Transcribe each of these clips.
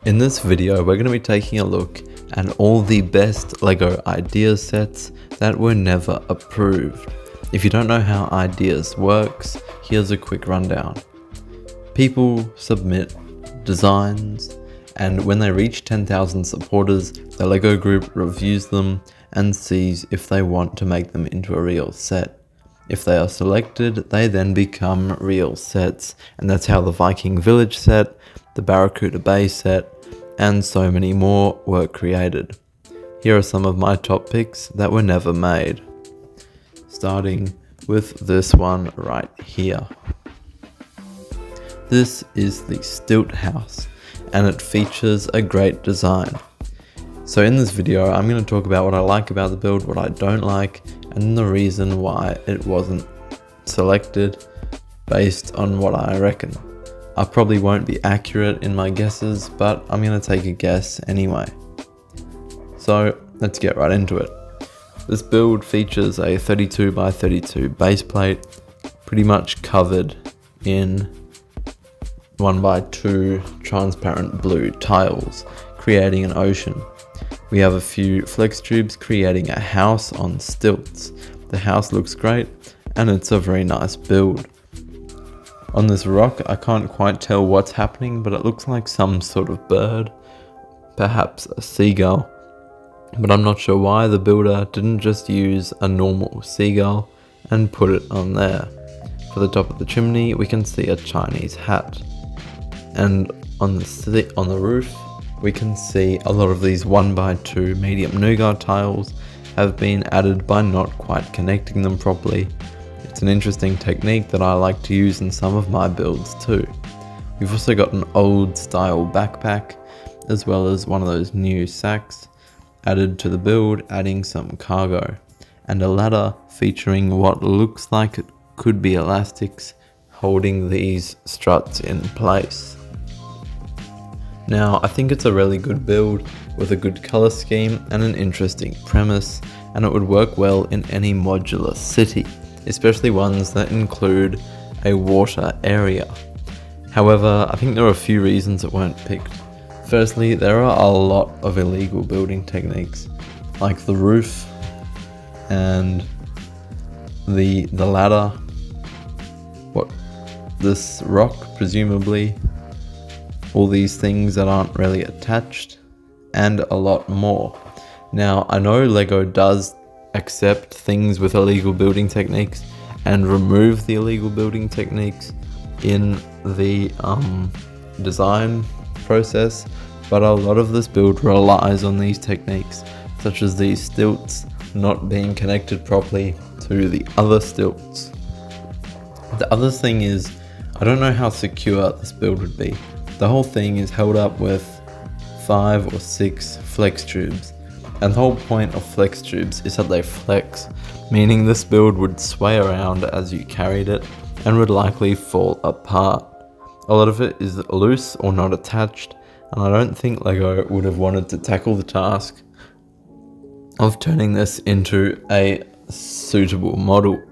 In this video, we're going to be taking a look at all the best LEGO ideas sets that were never approved. If you don't know how ideas works, here's a quick rundown. People submit designs, and when they reach 10,000 supporters, the LEGO group reviews them and sees if they want to make them into a real set. If they are selected, they then become real sets, and that's how the Viking Village set, the Barracuda Bay set, and so many more were created. Here are some of my top picks that were never made. Starting with this one right here. This is the Stilt House, and it features a great design. So in this video, I'm going to talk about what I like about the build, what I don't like, and the reason why it wasn't selected based on what I reckon. I probably won't be accurate in my guesses, but I'm going to take a guess anyway. So let's get right into it. This build features a 32 by 32 base plate, pretty much covered in 1 by 2 transparent blue tiles, creating an ocean. We have a few flex tubes creating a house on stilts. The house looks great, and it's a very nice build. On this rock, I can't quite tell what's happening, but it looks like some sort of bird, perhaps a seagull. But I'm not sure why the builder didn't just use a normal seagull and put it on there. For the top of the chimney, we can see a Chinese hat. And on the roof, we can see a lot of these 1 by 2 medium nougat tiles have been added by not quite connecting them properly. It's an interesting technique that I like to use in some of my builds too. We've also got an old style backpack, as well as one of those new sacks added to the build, adding some cargo, and a ladder featuring what looks like it could be elastics holding these struts in place. Now, I think it's a really good build with a good color scheme and an interesting premise, and it would work well in any modular city, especially ones that include a water area. However, I think there are a few reasons it weren't picked. Firstly, there are a lot of illegal building techniques, like the roof and the ladder, this rock presumably, all these things that aren't really attached, and a lot more. Now, I know LEGO does accept things with illegal building techniques and remove the illegal building techniques in the design process, but a lot of this build relies on these techniques, such as these stilts not being connected properly to the other stilts. The other thing is, I don't know how secure this build would be. The whole thing is held up with 5 or 6 flex tubes, and the whole point of flex tubes is that they flex, meaning this build would sway around as you carried it and would likely fall apart. A lot of it is loose or not attached, and I don't think LEGO would have wanted to tackle the task of turning this into a suitable model.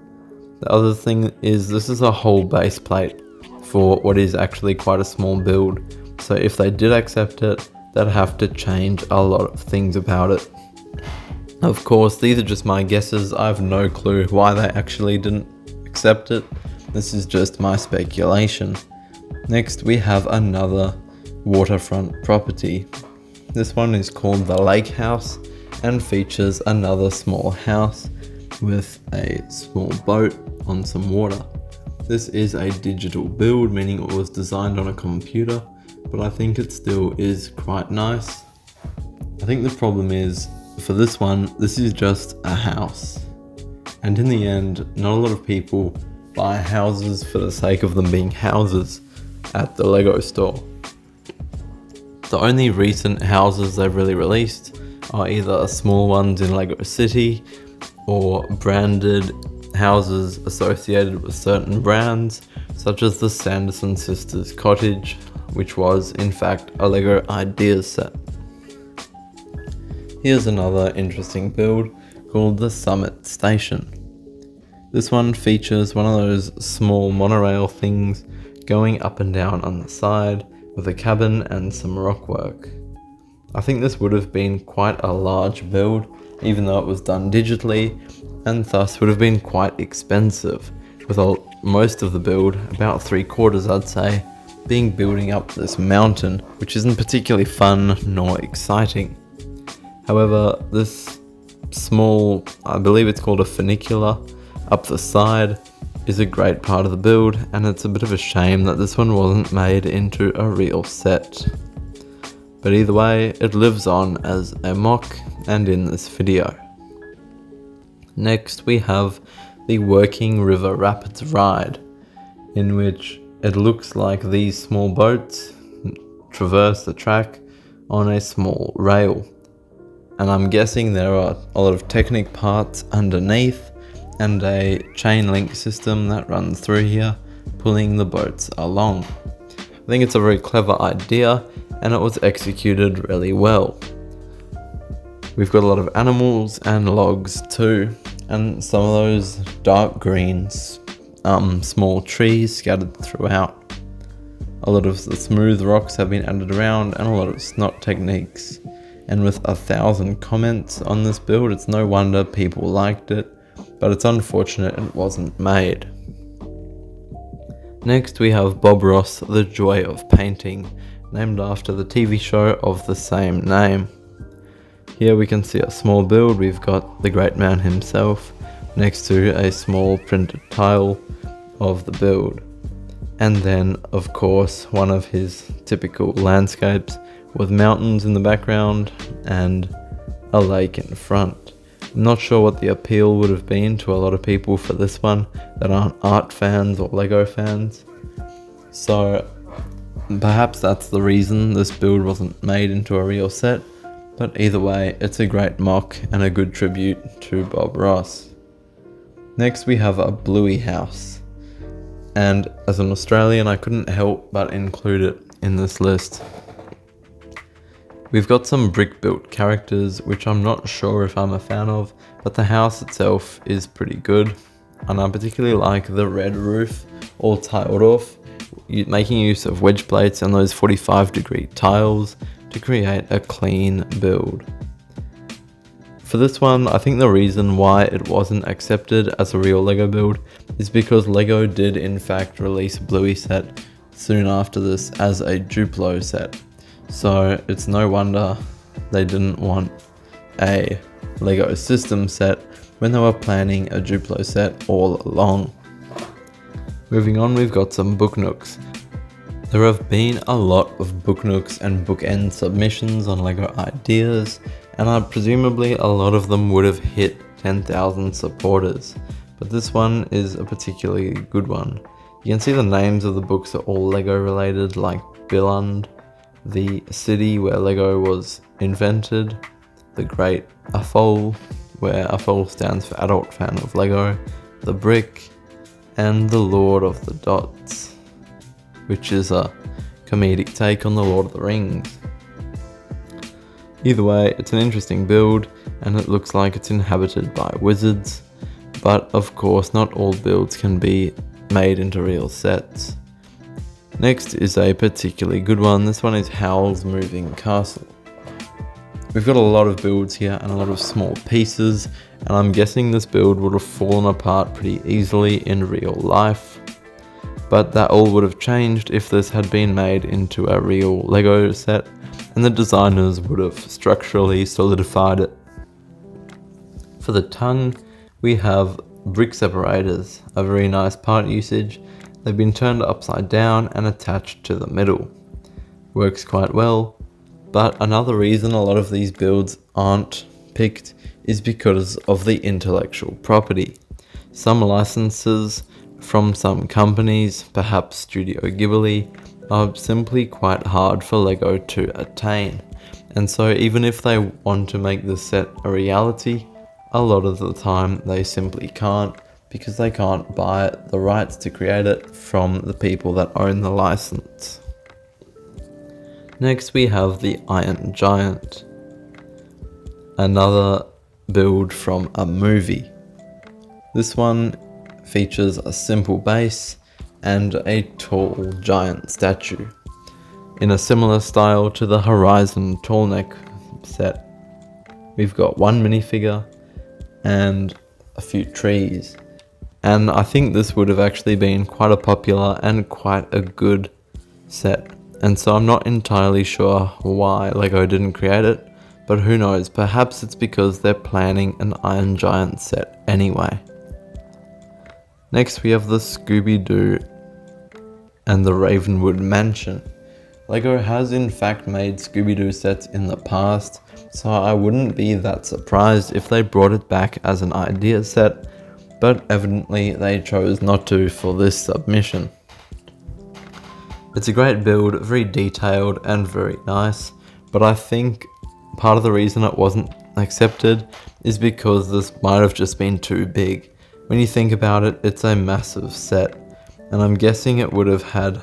The other thing is, this is a whole base plate for what is actually quite a small build, so if they did accept it, they'd have to change a lot of things about it. Of course, these are just my guesses. I have no clue why they actually didn't accept it. This is just my speculation. Next, we have another waterfront property. This one is called the Lake House and features another small house with a small boat on some water. This is a digital build, meaning it was designed on a computer, but I think it still is quite nice. I think the problem is, for this one, this is just a house. And in the end, not a lot of people buy houses for the sake of them being houses at the LEGO store. The only recent houses they've really released are either small ones in LEGO City or branded houses associated with certain brands, such as the Sanderson Sisters Cottage, which was in fact a LEGO Ideas set. Here's another interesting build called the Summit Station. This one features one of those small monorail things going up and down on the side, with a cabin and some rock work. I think this would have been quite a large build, even though it was done digitally, and thus would have been quite expensive, with most of the build, about 3/4 I'd say, being building up this mountain, which isn't particularly fun nor exciting. However, this small, I believe it's called a funicular, up the side is a great part of the build, and it's a bit of a shame that this one wasn't made into a real set. But either way, it lives on as a mock and in this video. Next we have the Working River Rapids ride, in which it looks like these small boats traverse the track on a small rail. And I'm guessing there are a lot of Technic parts underneath and a chain link system that runs through here, pulling the boats along. I think it's a very clever idea, and it was executed really well. We've got a lot of animals and logs too, and some of those dark greens, small trees scattered throughout. A lot of the smooth rocks have been added around, and a lot of snot techniques. And with 1,000 comments on this build, it's no wonder people liked it, but it's unfortunate it wasn't made. Next we have Bob Ross, The Joy of Painting, named after the TV show of the same name. Here we can see a small build. We've got the great man himself next to a small printed tile of the build. And then, of course, one of his typical landscapes with mountains in the background and a lake in front. I'm not sure what the appeal would have been to a lot of people for this one that aren't art fans or Lego fans. So perhaps that's the reason this build wasn't made into a real set, but either way, it's a great mock and a good tribute to Bob Ross. Next we have a Bluey house, and as an Australian I couldn't help but include it in this list. We've got some brick built characters which I'm not sure if I'm a fan of, but the house itself is pretty good, and I particularly like the red roof all tiled off, making use of wedge plates and those 45-degree tiles to create a clean build. For this one, I think the reason why it wasn't accepted as a real Lego build is because Lego did in fact release a Bluey set soon after this as a Duplo set. So it's no wonder they didn't want a Lego system set when they were planning a Duplo set all along. Moving on, we've got some book nooks. There have been a lot of book nooks and bookend submissions on Lego ideas, and presumably a lot of them would have hit 10,000 supporters, but this one is a particularly good one. You can see the names of the books are all Lego related, like Billund, the city where Lego was invented, the Great Athol, where Athol stands for Adult Fan of Lego, the Brick, and the Lord of the Dots, which is a comedic take on the Lord of the Rings. Either way, it's an interesting build, and it looks like it's inhabited by wizards, but of course not all builds can be made into real sets. Next is a particularly good one. This one is Howl's Moving Castle. We've got a lot of builds here and a lot of small pieces, and I'm guessing this build would have fallen apart pretty easily in real life, but that all would have changed if this had been made into a real Lego set and the designers would have structurally solidified it. For the tongue, we have brick separators, a very nice part usage. They've been turned upside down and attached to the middle. Works quite well, but another reason a lot of these builds aren't picked is because of the intellectual property. Some licenses from some companies, perhaps Studio Ghibli, are simply quite hard for Lego to attain, and so even if they want to make this set a reality, a lot of the time they simply can't, because they can't buy the rights to create it from the people that own the license. Next we have the Iron Giant, another build from a movie. This one features a simple base and a tall giant statue. In a similar style to the Horizon tall neck set, we've got one minifigure and a few trees. And I think this would have actually been quite a popular and quite a good set. And so I'm not entirely sure why Lego didn't create it, but who knows, perhaps it's because they're planning an Iron Giant set anyway. Next we have the Scooby-Doo and the Ravenwood Mansion. Lego has in fact made Scooby-Doo sets in the past, so I wouldn't be that surprised if they brought it back as an idea set, but evidently they chose not to for this submission. It's a great build, very detailed and very nice, but I think part of the reason it wasn't accepted is because this might have just been too big. When you think about it, it's a massive set, and I'm guessing it would have had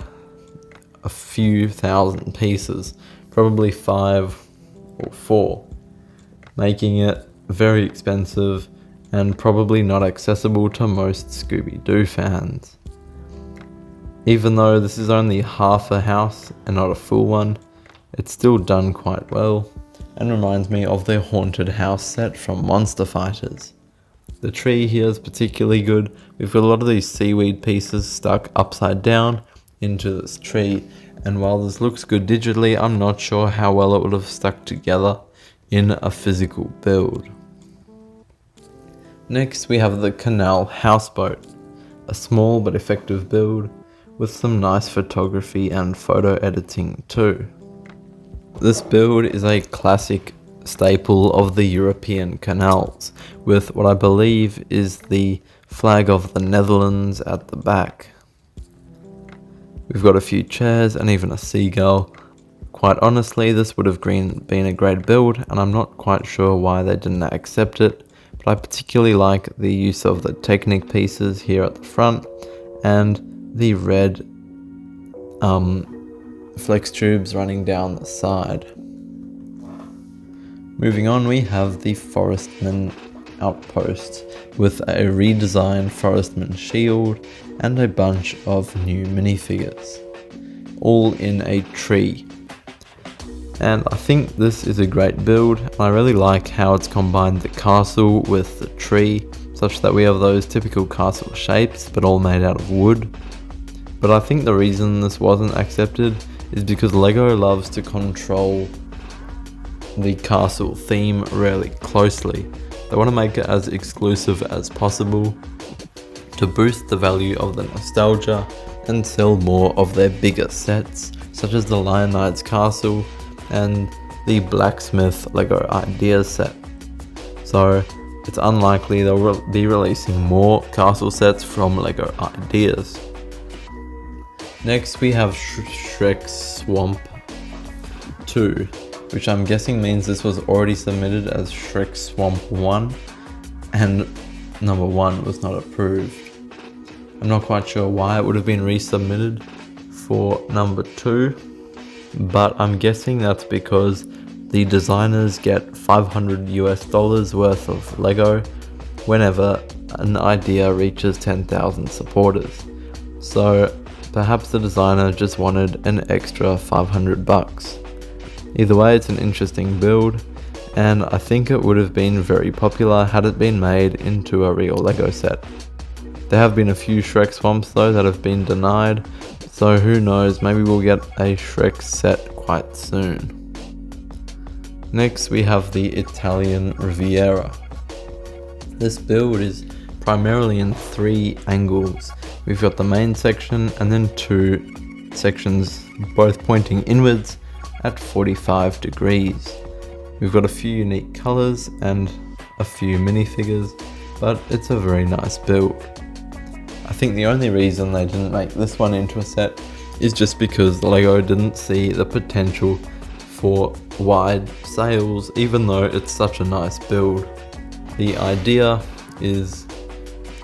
a few thousand pieces, probably 5 or 4, making it very expensive and probably not accessible to most Scooby-Doo fans. Even though this is only half a house and not a full one, it's still done quite well and reminds me of the Haunted House set from Monster Fighters. The tree here is particularly good. We've got a lot of these seaweed pieces stuck upside down into this tree, and while this looks good digitally, I'm not sure how well it would have stuck together in a physical build. Next we have the Canal Houseboat, a small but effective build with some nice photography and photo editing too. This build is a classic staple of the European canals, with what I believe is the flag of the Netherlands at the back. We've got a few chairs and even a seagull. Quite honestly, this would have been a great build, and I'm not quite sure why they didn't accept it, but I particularly like the use of the Technic pieces here at the front and the red flex tubes running down the side. Moving on, we have the Forestman outpost with a redesigned Forestman shield and a bunch of new minifigures, all in a tree. And I think this is a great build, and I really like how it's combined the castle with the tree, such that we have those typical castle shapes, but all made out of wood. But I think the reason this wasn't accepted is because Lego loves to control the castle theme really closely. They want to make it as exclusive as possible to boost the value of the nostalgia and sell more of their bigger sets, such as the Lion Knight's castle and the Blacksmith Lego Ideas set. So it's unlikely they'll be releasing more castle sets from Lego Ideas. Next we have Shrek Swamp 2, which I'm guessing means this was already submitted as Shrek Swamp 1 and number 1 was not approved. I'm not quite sure why it would have been resubmitted for number 2, but I'm guessing that's because the designers get $500 worth of Lego whenever an idea reaches 10,000 supporters. So perhaps the designer just wanted an extra $500. Either way, it's an interesting build, and I think it would have been very popular had it been made into a real Lego set. There have been a few Shrek Swamps though that have been denied, so who knows, maybe we'll get a Shrek set quite soon. Next we have the Italian Riviera. This build is primarily in 3 angles. We've got the main section and then 2 sections, both pointing inwards at 45 degrees. We've got a few unique colours and a few minifigures, but it's a very nice build. I think the only reason they didn't make this one into a set is just because Lego didn't see the potential for wide sales, even though it's such a nice build. The idea is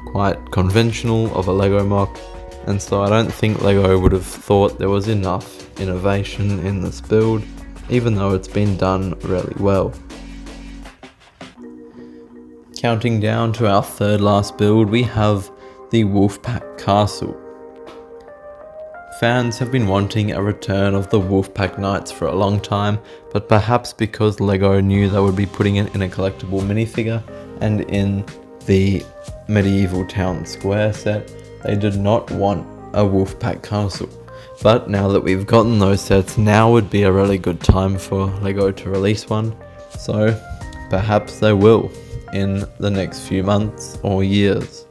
quite conventional of a Lego MOC, and so I don't think Lego would have thought there was enough innovation in this build, even though it's been done really well. Counting down to our third last build, we have the Wolfpack Castle. Fans have been wanting a return of the Wolfpack Knights for a long time, but perhaps because LEGO knew they would be putting it in a collectible minifigure and in the medieval town square set, they did not want a Wolfpack castle. But now that we've gotten those sets, now would be a really good time for LEGO to release one. So perhaps they will in the next few months or years.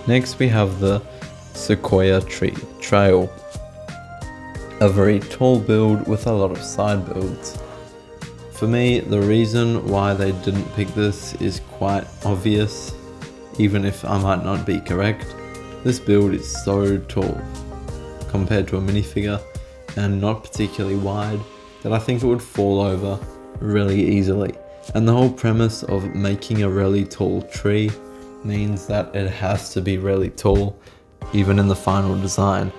Next we have the Sequoia Tree Trail. A very tall build with a lot of side builds. For me, the reason why they didn't pick this is quite obvious, even if I might not be correct. This build is so tall compared to a minifigure and not particularly wide that I think it would fall over really easily. And the whole premise of making a really tall tree means that it has to be really tall, even in the final design,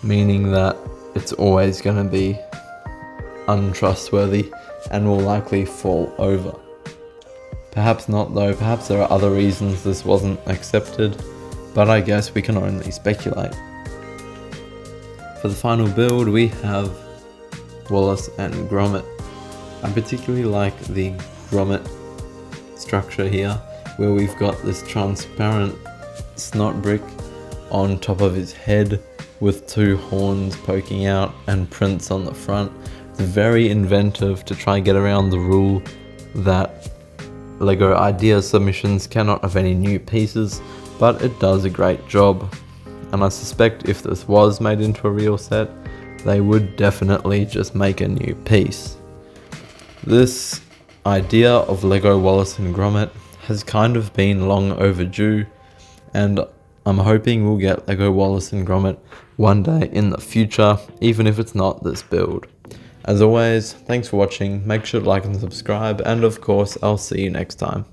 meaning that it's always going to be untrustworthy and will likely fall over. Perhaps not though, perhaps there are other reasons this wasn't accepted, but I guess we can only speculate. For the final build we have Wallace and Gromit. I particularly like the Gromit structure here, where we've got this transparent snot brick on top of his head with two horns poking out and prints on the front. It's very inventive to try and get around the rule that LEGO idea submissions cannot have any new pieces, but it does a great job. And I suspect if this was made into a real set, they would definitely just make a new piece. This idea of LEGO Wallace and Gromit has kind of been long overdue, and I'm hoping we'll get LEGO Wallace and Gromit one day in the future, even if it's not this build. As always, thanks for watching, make sure to like and subscribe, and of course, I'll see you next time.